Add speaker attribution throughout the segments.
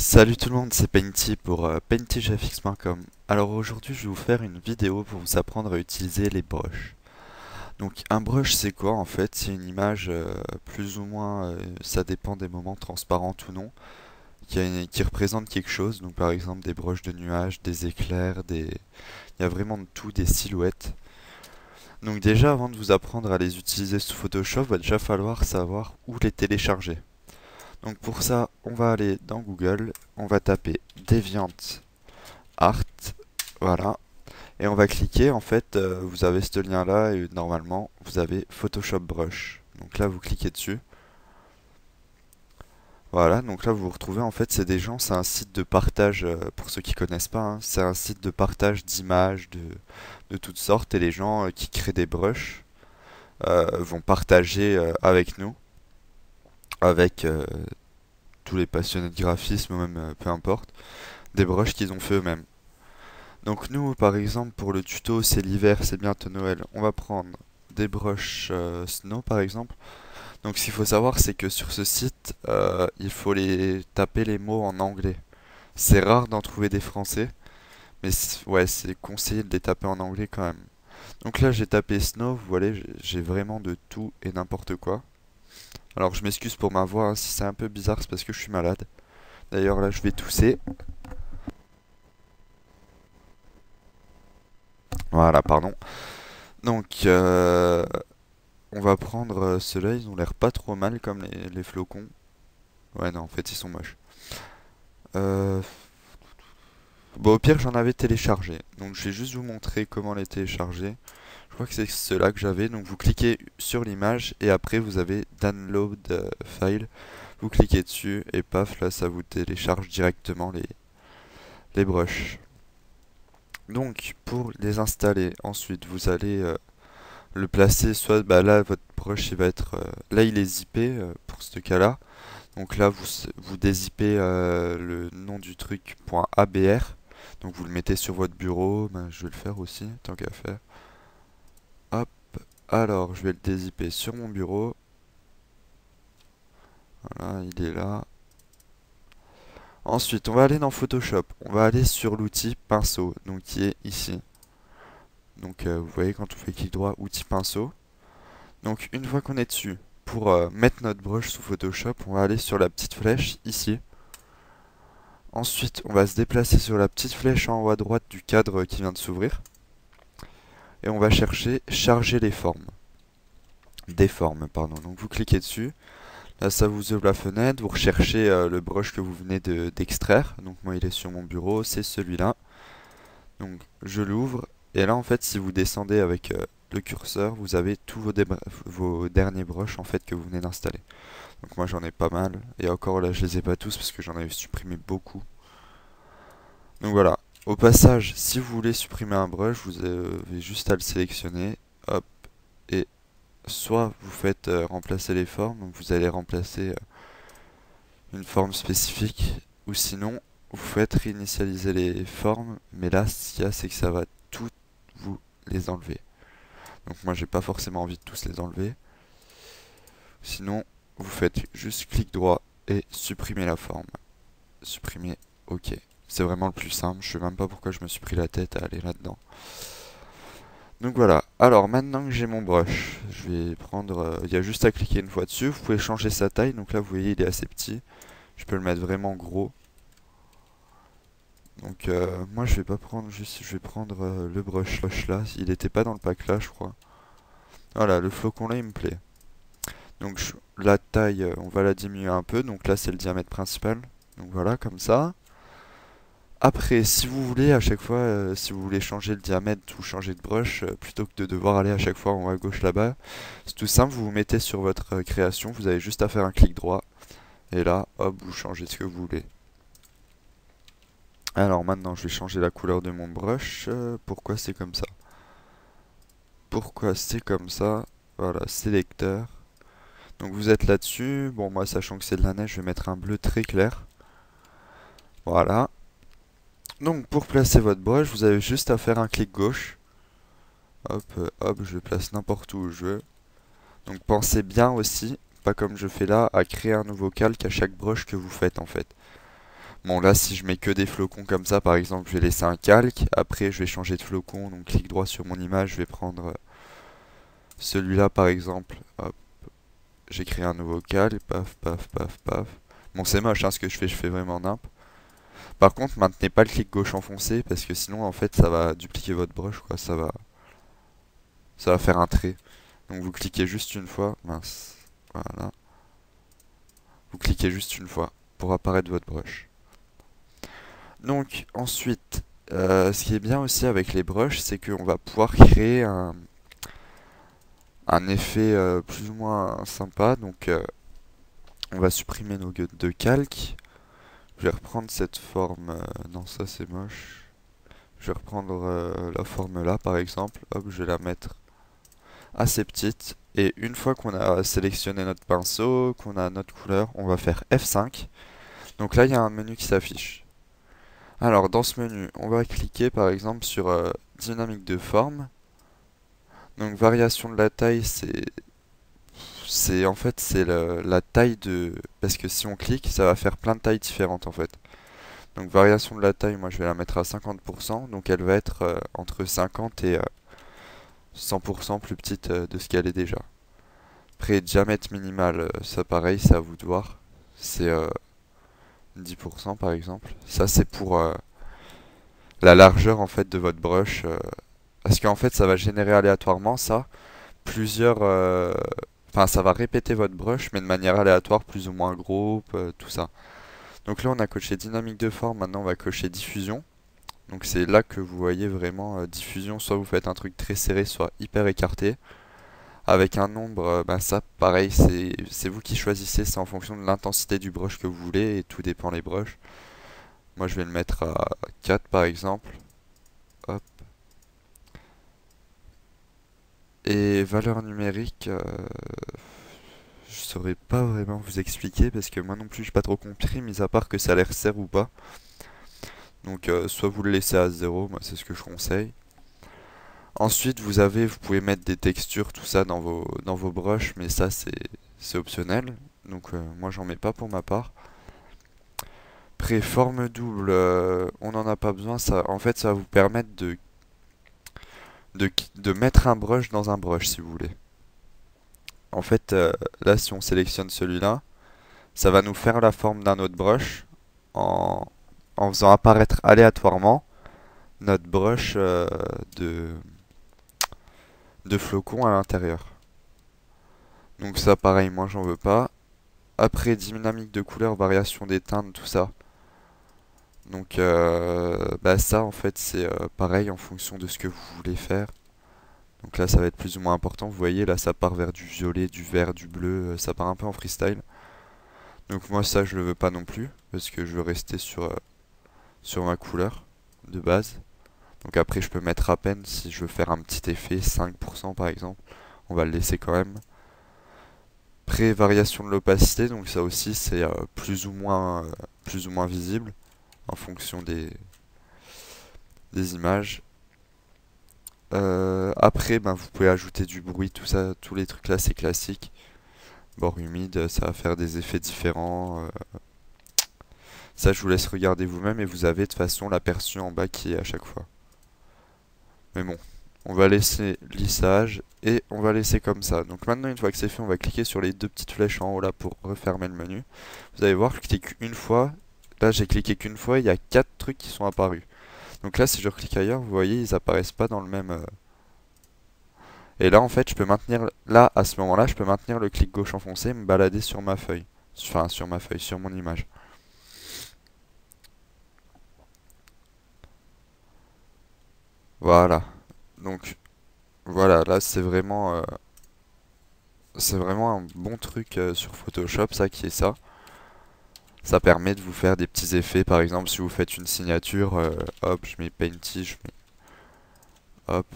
Speaker 1: Salut tout le monde, c'est Painty pour paintygfx.com. Alors aujourd'hui je vais vous faire une vidéo pour vous apprendre à utiliser les brushes. Donc un brush c'est quoi en fait? C'est une image plus ou moins, ça dépend des moments transparentes ou non, qui représente quelque chose. Donc par exemple des brushes de nuages, des éclairs, il y a vraiment de tout, des silhouettes. Donc déjà avant de vous apprendre à les utiliser sous Photoshop, va déjà falloir savoir où les télécharger. Donc pour ça, on va aller dans Google, on va taper DeviantArt, voilà, et on va cliquer, en fait, vous avez ce lien-là, et normalement, vous avez Photoshop Brush. Donc là, vous cliquez dessus, voilà, donc là, vous vous retrouvez, en fait, c'est des gens, c'est un site de partage, pour ceux qui connaissent pas, hein, c'est un site de partage d'images de toutes sortes, et les gens qui créent des brushes vont partager avec nous, avec tous les passionnés de graphisme, même peu importe, des brushes qu'ils ont fait eux-mêmes. Donc nous, par exemple, pour le tuto, c'est l'hiver, c'est bientôt Noël, on va prendre des brushes Snow, par exemple. Donc ce qu'il faut savoir, c'est que sur ce site, il faut les taper les mots en anglais. C'est rare d'en trouver des français, mais ouais, c'est conseillé de les taper en anglais quand même. Donc là, j'ai tapé Snow, vous voyez, j'ai vraiment de tout et n'importe quoi. Alors je m'excuse pour ma voix, hein, si c'est un peu bizarre, c'est parce que je suis malade. D'ailleurs là, je vais tousser. Voilà, pardon. Donc, on va prendre ceux-là, ils ont l'air pas trop mal comme les flocons. Ouais, non, en fait, ils sont moches. Euh, Bon, au pire, j'en avais téléchargé. Donc, je vais juste vous montrer comment les télécharger. Je crois que c'est ceux-là que j'avais. Donc, vous cliquez sur l'image et après, vous avez Download File. Vous cliquez dessus et paf, là, ça vous télécharge directement les brushes. Donc, pour les installer, ensuite, vous allez le placer soit bah là votre brush il va être là il est zippé pour ce cas là, donc là vous dézippez le nom du truc .abr, donc vous le mettez sur votre bureau. Ben, je vais le faire aussi tant qu'à faire. Hop, alors je vais le dézipper sur mon bureau, voilà il est là. Ensuite on va aller dans Photoshop, on va aller sur l'outil pinceau donc qui est ici. Donc vous voyez quand on fait clic droit, outil pinceau. Donc une fois qu'on est dessus, pour mettre notre brush sous Photoshop, on va aller sur la petite flèche ici. Ensuite, on va se déplacer sur la petite flèche en haut à droite du cadre qui vient de s'ouvrir. Et on va chercher charger les formes. Des formes, pardon. Donc vous cliquez dessus. Là, ça vous ouvre la fenêtre. Vous recherchez le brush que vous venez d'extraire. Donc moi, il est sur mon bureau. C'est celui-là. Donc je l'ouvre. Et là, en fait, si vous descendez avec le curseur, vous avez tous vos derniers brushes en fait que vous venez d'installer. Donc moi j'en ai pas mal, et encore là je les ai pas tous parce que j'en avais supprimé beaucoup. Donc voilà, au passage, si vous voulez supprimer un brush, vous avez juste à le sélectionner, hop, et soit vous faites remplacer les formes, donc vous allez remplacer une forme spécifique, ou sinon vous faites réinitialiser les formes, mais là ce qu'il y a c'est que ça va toutes vous les enlever. Donc moi j'ai pas forcément envie de tous les enlever, sinon vous faites juste clic droit et supprimer la forme. Supprimer, ok. C'est vraiment le plus simple, je sais même pas pourquoi je me suis pris la tête à aller là-dedans. Donc voilà, alors maintenant que j'ai mon brush, je vais prendre, il y a juste à cliquer une fois dessus, vous pouvez changer sa taille, donc là vous voyez il est assez petit, je peux le mettre vraiment gros. Donc moi je vais pas prendre juste, je vais prendre le brush là, il était pas dans le pack là je crois. Voilà, le flocon là il me plaît. Donc la taille, on va la diminuer un peu, donc là c'est le diamètre principal, donc voilà comme ça. Après, si vous voulez, à chaque fois, si vous voulez changer le diamètre ou changer de brush, plutôt que de devoir aller à chaque fois en haut à gauche là-bas, c'est tout simple, vous vous mettez sur votre création, vous avez juste à faire un clic droit, et là, hop, vous changez ce que vous voulez. Alors maintenant, je vais changer la couleur de mon brush. Pourquoi c'est comme ça? Pourquoi c'est comme ça? Voilà, sélecteur. Donc vous êtes là-dessus. Bon, moi, sachant que c'est de la neige, je vais mettre un bleu très clair. Voilà. Donc pour placer votre brush, vous avez juste à faire un clic gauche. Hop, hop, je le place n'importe où je veux. Donc pensez bien aussi, pas comme je fais là, à créer un nouveau calque à chaque brush que vous faites en fait. Bon là si je mets que des flocons comme ça par exemple je vais laisser un calque, après je vais changer de flocon, donc clic droit sur mon image, je vais prendre celui-là par exemple, hop, j'ai créé un nouveau calque, paf paf paf paf. Bon c'est moche hein, ce que je fais vraiment nimp. Par contre maintenez pas le clic gauche enfoncé parce que sinon en fait ça va dupliquer votre brush quoi, ça va faire un trait. Donc vous cliquez juste une fois, mince, voilà, vous cliquez juste une fois pour apparaître votre brush. Donc ensuite, ce qui est bien aussi avec les brushes, c'est qu'on va pouvoir créer un effet plus ou moins sympa. Donc on va supprimer nos gueules de calque. Je vais reprendre cette forme. Non, ça c'est moche. Je vais reprendre la forme là par exemple. Hop, je vais la mettre assez petite. Et une fois qu'on a sélectionné notre pinceau, qu'on a notre couleur, on va faire F5. Donc là, il y a un menu qui s'affiche. Alors dans ce menu, on va cliquer par exemple sur dynamique de forme. Donc variation de la taille, c'est en fait c'est la taille de parce que si on clique, ça va faire plein de tailles différentes en fait. Donc variation de la taille, moi je vais la mettre à 50%, donc elle va être entre 50 et 100% plus petite de ce qu'elle est déjà. Après diamètre minimal, ça pareil, c'est à vous de voir. C'est 10% par exemple. Ça c'est pour la largeur en fait de votre brush. Parce qu'en fait ça va générer aléatoirement ça. Plusieurs. Enfin, ça va répéter votre brush, mais de manière aléatoire, plus ou moins gros, tout ça. Donc là, on a coché dynamique de forme, maintenant on va cocher diffusion. Donc c'est là que vous voyez vraiment diffusion, soit vous faites un truc très serré, soit hyper écarté. Avec un nombre, bah ça pareil, c'est vous qui choisissez, c'est en fonction de l'intensité du brush que vous voulez, et tout dépend les brushes. Moi je vais le mettre à 4 par exemple. Hop. Et valeur numérique, je saurais pas vraiment vous expliquer parce que moi non plus j'ai pas trop compris, mis à part que ça a l'air serre ou pas. Donc soit vous le laissez à 0, moi c'est ce que je conseille. Ensuite vous pouvez mettre des textures, tout ça dans vos brushes, mais ça c'est optionnel. Donc moi j'en mets pas pour ma part. Après forme double, on n'en a pas besoin. Ça, en fait ça va vous permettre de mettre un brush dans un brush si vous voulez. En fait là si on sélectionne celui-là, ça va nous faire la forme d'un autre brush en, en faisant apparaître aléatoirement notre brush de, de flocons à l'intérieur. Donc ça pareil, moi j'en veux pas. Après dynamique de couleur, variation des teintes, tout ça. Donc bah ça en fait c'est pareil en fonction de ce que vous voulez faire. Donc là ça va être plus ou moins important. Vous voyez là ça part vers du violet, du vert, du bleu. Ça part un peu en freestyle. Donc moi ça je le veux pas non plus. Parce que je veux rester sur ma couleur de base. Donc après je peux mettre à peine si je veux faire un petit effet, 5% par exemple. On va le laisser quand même. Après variation de l'opacité, donc ça aussi c'est plus ou moins visible en fonction des images. Après ben, vous pouvez ajouter du bruit, tout ça, tous les trucs là c'est classique. Bord humide, ça va faire des effets différents. Ça je vous laisse regarder vous-même et vous avez de toute façon l'aperçu en bas qui est à chaque fois. Mais bon, on va laisser lissage et on va laisser comme ça. Donc maintenant, une fois que c'est fait, on va cliquer sur les deux petites flèches en haut là pour refermer le menu. Vous allez voir, je clique une fois. Là, j'ai cliqué qu'une fois, il y a 4 trucs qui sont apparus. Donc là, si je reclique ailleurs, vous voyez, ils apparaissent pas dans le même. Et là, en fait, je peux maintenir. Là, à ce moment-là, je peux maintenir le clic gauche enfoncé et me balader sur ma feuille. Enfin, sur ma feuille, sur mon image. Voilà. Donc, voilà, là, c'est vraiment un bon truc sur Photoshop, ça qui est ça. Ça permet de vous faire des petits effets. Par exemple, si vous faites une signature, hop, je mets Painty, je mets hop,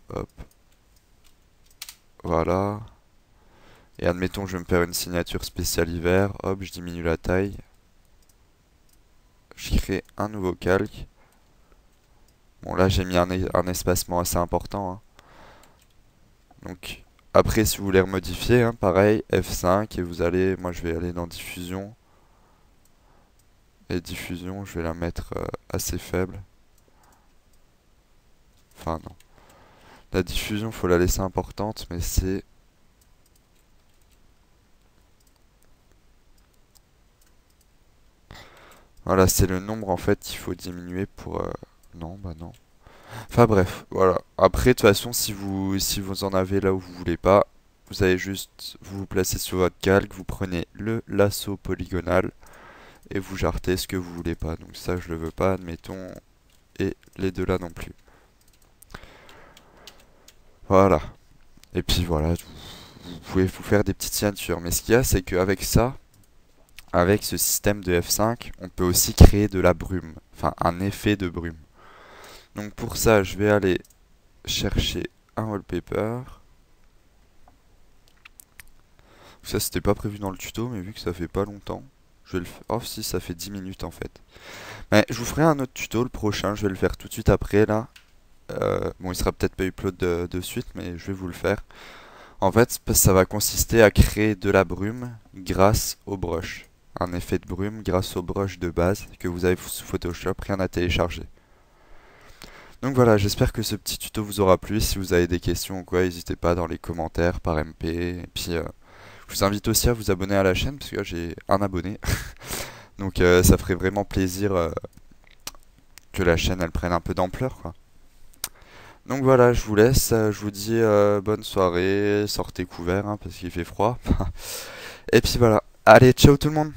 Speaker 1: hop, voilà. Et admettons, je vais me faire une signature spéciale hiver, hop, je diminue la taille. Je crée un nouveau calque. Bon, là, j'ai mis un espacement assez important, hein. Donc, après, si vous voulez remodifier, hein, pareil, F5, et vous allez, moi je vais aller dans diffusion. Et diffusion, je vais la mettre assez faible. Enfin non. La diffusion, faut la laisser importante, mais c'est... Voilà, c'est le nombre en fait qu'il faut diminuer pour... Non, bah non. Enfin bref, voilà. Après, de toute façon, si vous en avez là où vous voulez pas, vous allez juste vous placer sur votre calque, vous prenez le lasso polygonal et vous jartez ce que vous voulez pas. Donc ça, je le veux pas, admettons, et les deux là non plus. Voilà. Et puis voilà, vous pouvez vous faire des petites signatures. Mais ce qu'il y a, c'est qu'avec ça, avec ce système de F5, on peut aussi créer de la brume, enfin un effet de brume. Donc pour ça, je vais aller chercher un wallpaper. Ça, c'était pas prévu dans le tuto, mais vu que ça fait pas longtemps, je vais le faire. Oh, si, ça fait 10 minutes en fait. Mais je vous ferai un autre tuto, le prochain, je vais le faire tout de suite après là. Bon, il sera peut-être pas upload de suite, mais je vais vous le faire. En fait, ça va consister à créer de la brume grâce au brush. Un effet de brume grâce au brush de base que vous avez sous Photoshop, rien à télécharger. Donc voilà, j'espère que ce petit tuto vous aura plu. Si vous avez des questions ou quoi, n'hésitez pas dans les commentaires par MP. Et puis, je vous invite aussi à vous abonner à la chaîne parce que là, j'ai un abonné. Donc ça ferait vraiment plaisir que la chaîne elle prenne un peu d'ampleur, quoi. Donc voilà, je vous laisse. Je vous dis bonne soirée. Sortez couvert hein, parce qu'il fait froid. Et puis voilà. Allez, ciao tout le monde!